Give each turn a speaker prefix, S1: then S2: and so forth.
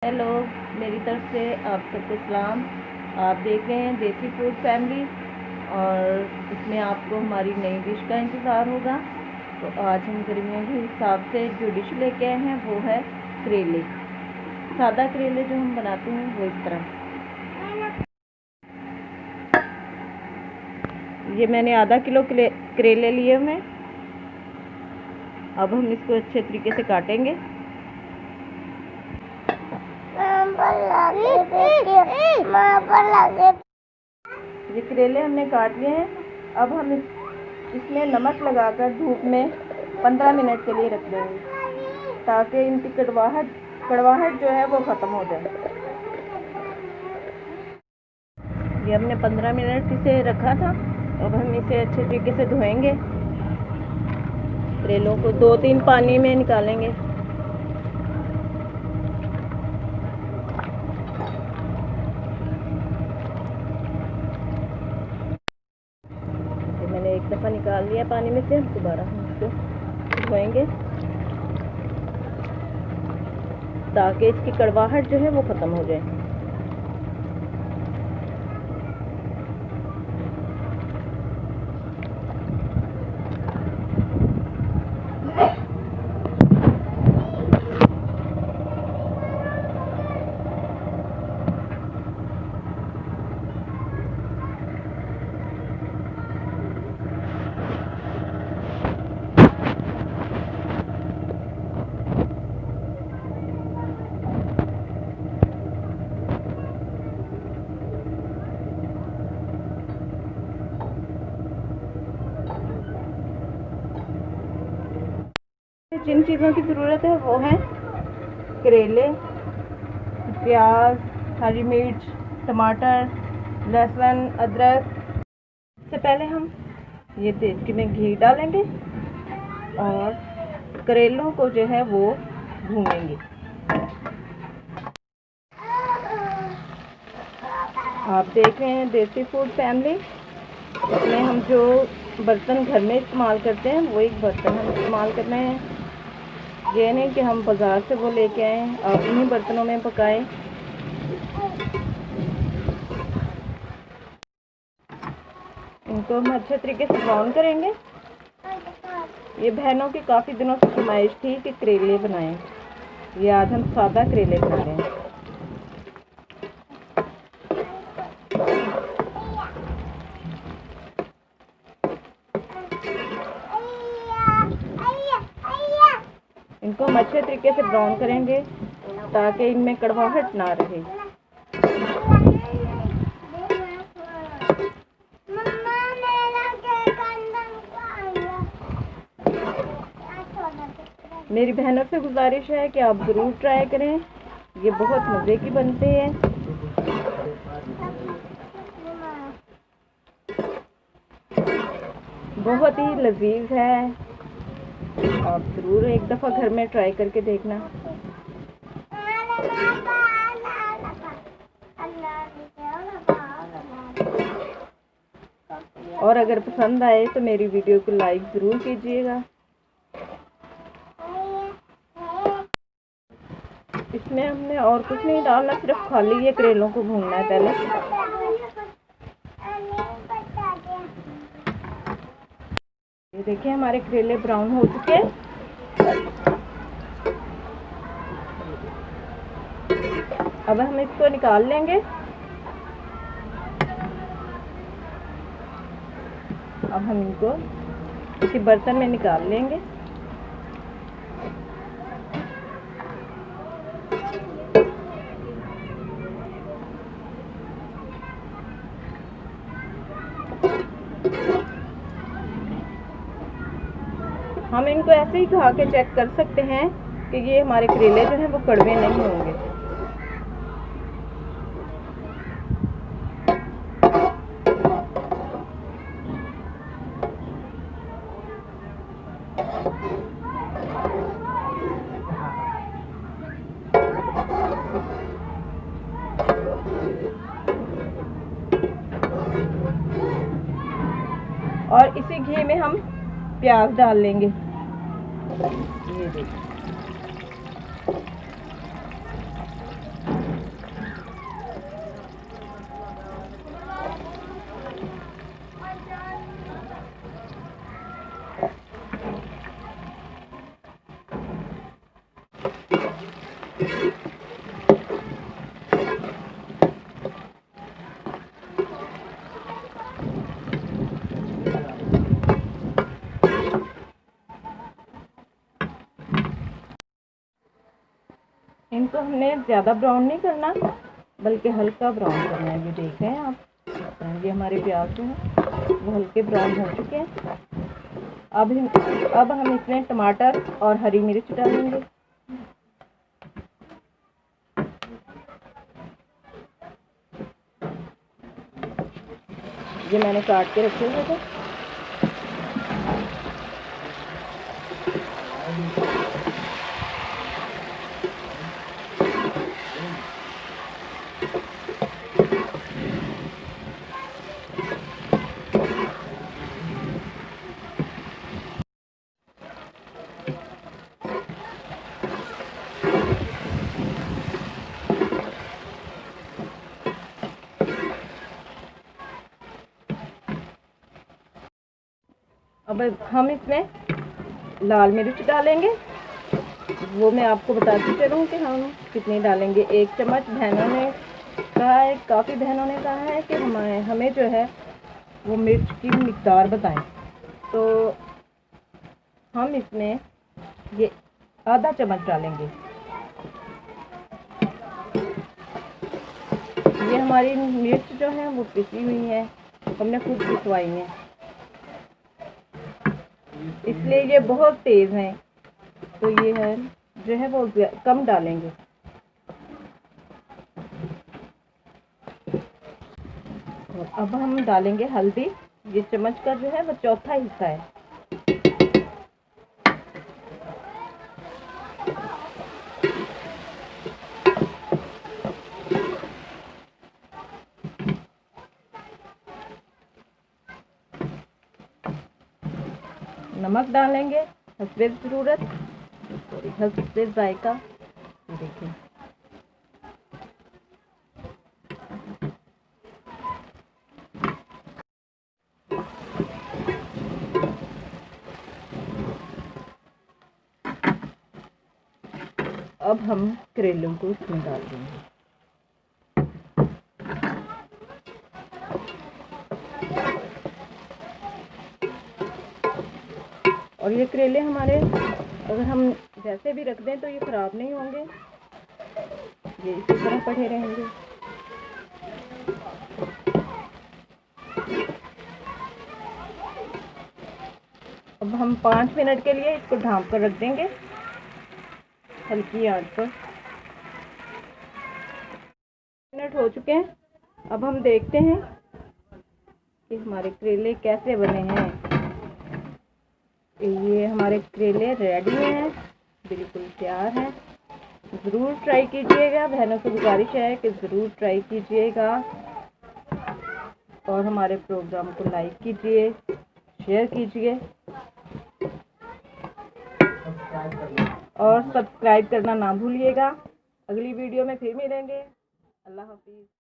S1: Hello, मेरी तरफ से आप सबको सलाम। आप देख रहे हैं देसी फूड फैमिली और इसमें आपको हमारी नई डिश का इंतज़ार होगा। तो आज हम गर्मियों के हिसाब से जो डिश लेके आए हैं वो है करेले। सादा करेले जो हम बनाते हैं वो इस तरह। ये मैंने आधा किलो करेले लिए हुए हैं। अब हम इसको अच्छे तरीके से काटेंगे। ये करेले हमने काट लिए हैं। अब हम इसमें नमक लगाकर धूप में 15 मिनट के लिए रख देंगे ताकि इनकी कड़वाहट जो है वो ख़त्म हो जाए। ये हमने 15 मिनट इसे रखा था। अब हम इसे अच्छे तरीके से धोएंगे। करेलों को 2-3 पानी में निकालेंगे। मैंने एक दफ़ा निकाल लिया पानी में से। हम दोबारा इसको धोएंगे ताकि इसकी कड़वाहट जो है वो ख़त्म हो जाए। जिन चीज़ों की ज़रूरत है वो है करेले, प्याज, हरी मिर्च, टमाटर, लहसुन, अदरक। सबसे पहले हम ये देसी में घी डालेंगे और करेलों को जो है वो भूनेंगे। आप देख रहे हैं देसी फूड फैमिली। इसमें हम जो बर्तन घर में इस्तेमाल करते हैं वो एक बर्तन हम इस्तेमाल करना है। ये नहीं कि हम बाज़ार से वो लेके आए और इन्हीं बर्तनों में पकाएं। इनको हम अच्छे तरीके से ब्राउन करेंगे। ये बहनों की काफ़ी दिनों से फरमाइश थी कि करेले बनाएं। ये आज हम सादा करेले बना रहे हैं। इनको हम अच्छे तरीके से ब्राउन करेंगे ताकि इनमें कड़वाहट ना रहे। मेरी बहनों से गुजारिश है कि आप ज़रूर ट्राई करें। ये बहुत मज़े की बनते हैं। बहुत ही लजीज है। आप ज़रूर एक दफ़ा घर में ट्राई करके देखना। और अगर पसंद आए तो मेरी वीडियो को लाइक ज़रूर कीजिएगा। इसमें हमने और कुछ नहीं डालना, सिर्फ खाली ये करेलों को भूनना है पहले। ये देखिए हमारे करेले ब्राउन हो चुके हैं। अब हम इसको निकाल लेंगे। अब हम इनको किसी बर्तन में निकाल लेंगे। हम इनको ऐसे ही खा के चेक कर सकते हैं कि ये हमारे करेले जो हैं वो कड़वे नहीं होंगे। और इसी घी में हम प्याज डाल लेंगे। ये देखिए इनको हमने ज़्यादा ब्राउन नहीं करना, बल्कि हल्का ब्राउन करना है। ये देख रहे हैं आप, ये हमारे प्याज जो हैं वो हल्के ब्राउन हो चुके हैं। अब हम इसमें टमाटर और हरी मिर्च डालेंगे। ये मैंने काट के रखे हुए थे। अब हम इसमें लाल मिर्च डालेंगे। वो मैं आपको बताती चलूँ कि हम कितनी डालेंगे। 1 चम्मच बहनों ने कहा है, काफ़ी बहनों ने कहा है कि हमें जो है वो मिर्च की मिक़दार बताएं। तो हम इसमें ये आधा चम्मच डालेंगे। ये हमारी मिर्च जो है वो पिसी हुई है, हमने खुद पिसवाई है, इसलिए ये बहुत तेज़ हैं। तो ये है जो है वो कम डालेंगे। और अब हम डालेंगे हल्दी। ये चम्मच का जो है वो चौथा हिस्सा है। नमक डालेंगे हस्बे ज़रूरत, सॉरी हस्बे जायका। देखिए अब हम करेलों को इसमें डाल देंगे। और ये करेले हमारे अगर हम वैसे भी रख दें तो ये ख़राब नहीं होंगे, ये इसी तरह पड़े रहेंगे। अब हम 5 मिनट के लिए इसको ढाँप कर रख देंगे हल्की आंच पर। 5 मिनट हो चुके हैं। अब हम देखते हैं कि हमारे करेले कैसे बने हैं। ये हमारे करेले रेडी हैं, बिल्कुल तैयार हैं। ज़रूर ट्राई कीजिएगा, बहनों से गुजारिश है कि ज़रूर ट्राई कीजिएगा। और हमारे प्रोग्राम को लाइक कीजिए, शेयर कीजिए और सब्सक्राइब करना ना भूलिएगा। अगली वीडियो में फिर मिलेंगे। अल्लाह हाफिज़।